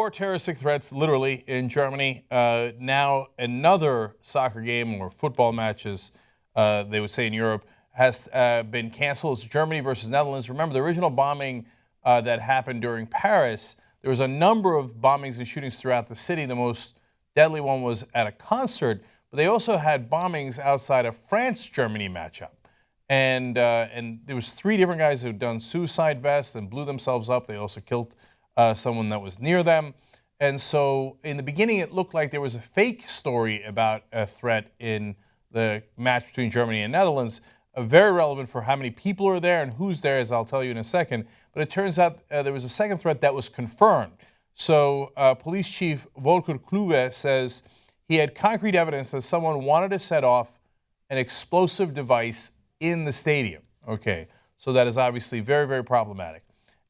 more terroristic threats, literally, in Germany. Now another soccer game or football matches, they would say in Europe, has been canceled. It's Germany versus Netherlands. Remember, the original bombing that happened during Paris, there was a number of bombings and shootings throughout the city. The most deadly one was at a concert, but they also had bombings outside a France-Germany matchup. And there was 3 different guys who had done suicide vests and blew themselves up. They also killed someone that was near them. And so in the beginning, it looked like there was a fake story about a threat in the match between Germany and Netherlands. Very relevant for how many people are there and who's there, as I'll tell you in a second. But it turns out there was a second threat that was confirmed. So Police Chief Volker Kluge says he had concrete evidence that someone wanted to set off an explosive device in the stadium. Okay, so that is obviously very, very problematic.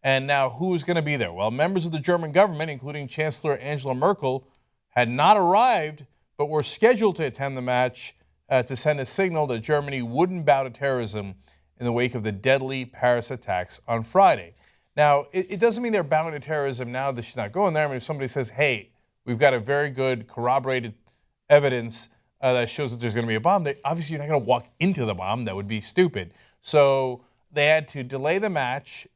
And now who is going to be there? Well, members of the German government, including Chancellor Angela Merkel, had not arrived, but were scheduled to attend the match to send a signal that Germany wouldn't bow to terrorism in the wake of the deadly Paris attacks on Friday. Now, it doesn't mean they're bowing to terrorism now that she's not going there. I mean, if somebody says, hey, we've got a very good corroborated evidence that shows that there's going to be a bomb, obviously you're not going to walk into the bomb. That would be stupid. So they had to delay the match,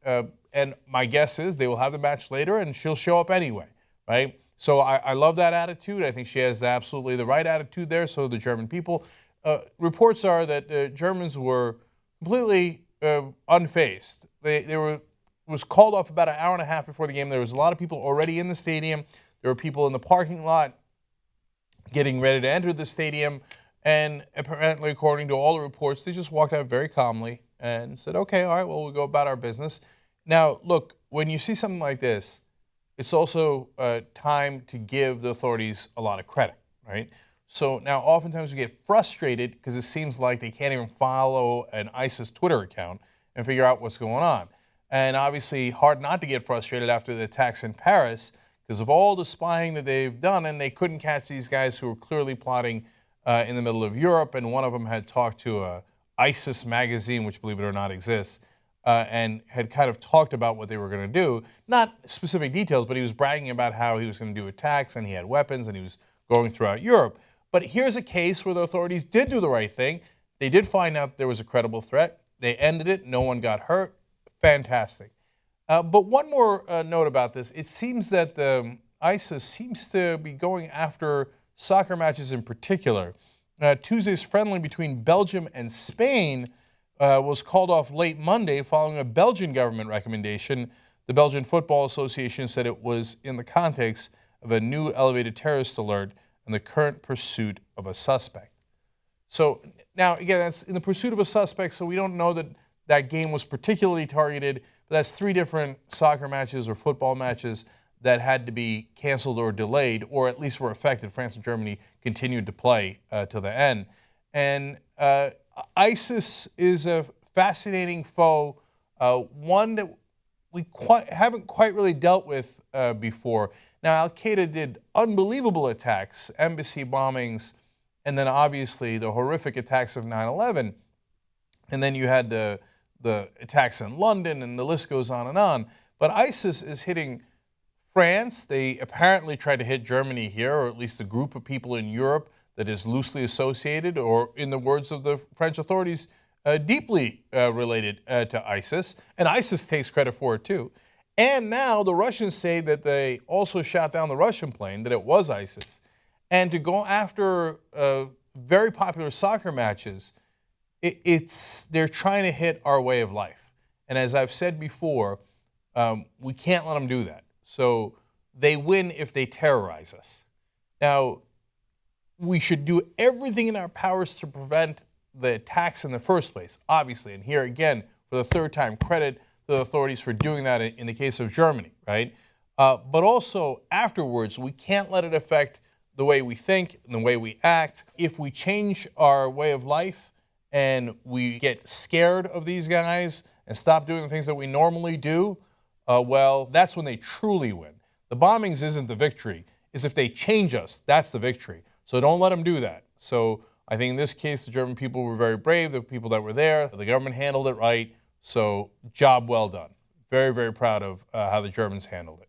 and my guess is they will have the match later and she'll show up anyway, right? So I love that attitude. I think she has absolutely the right attitude there, so the German people. Reports are that the Germans were completely unfazed. It was called off about an hour and a half before the game. There was a lot of people already in the stadium. There were people in the parking lot getting ready to enter the stadium. And apparently, according to all the reports, they just walked out very calmly and said, okay, all right, well, we'll go about our business. Now, look, when you see something like this, it's also time to give the authorities a lot of credit, right? So now oftentimes we get frustrated because it seems like they can't even follow an ISIS Twitter account and figure out what's going on. And obviously hard not to get frustrated after the attacks in Paris because of all the spying that they've done, and they couldn't catch these guys who were clearly plotting in the middle of Europe, and one of them had talked to a ISIS magazine, which believe it or not exists, and had kind of talked about what they were going to do. Not specific details, but he was bragging about how he was going to do attacks and he had weapons and he was going throughout Europe. But here's a case where the authorities did do the right thing. They did find out there was a credible threat. They ended it. No one got hurt. Fantastic. But one more note about this. It seems that ISIS seems to be going after soccer matches in particular. Tuesday's friendly between Belgium and Spain was called off late Monday following a Belgian government recommendation. The Belgian Football Association said it was in the context of a new elevated terrorist alert and the current pursuit of a suspect. So now, again, that's in the pursuit of a suspect, so we don't know that that game was particularly targeted, but that's 3 different soccer matches or football matches that had to be canceled or delayed, or at least were affected. France and Germany continued to play till the end. And ISIS is a fascinating foe, one that we haven't quite really dealt with before. Now, Al-Qaeda did unbelievable attacks, embassy bombings, and then obviously the horrific attacks of 9/11. And then you had the attacks in London, and the list goes on and on. But ISIS is hitting France. They apparently tried to hit Germany here, or at least a group of people in Europe that is loosely associated, or in the words of the French authorities, deeply related to ISIS. And ISIS takes credit for it too. And now the Russians say that they also shot down the Russian plane, that it was ISIS. And to go after very popular soccer matches, they're trying to hit our way of life. And as I've said before, we can't let them do that. So they win if they terrorize us. Now, we should do everything in our powers to prevent the attacks in the first place, obviously. And here again, for the 3rd time, credit the authorities for doing that in the case of Germany, right? But also afterwards, we can't let it affect the way we think and the way we act. If we change our way of life and we get scared of these guys and stop doing the things that we normally do, well, that's when they truly win. The bombings isn't the victory. It's if they change us, that's the victory. So don't let them do that. So I think in this case, the German people were very brave, the people that were there. The government handled it right. So job well done. Very, very proud of how the Germans handled it.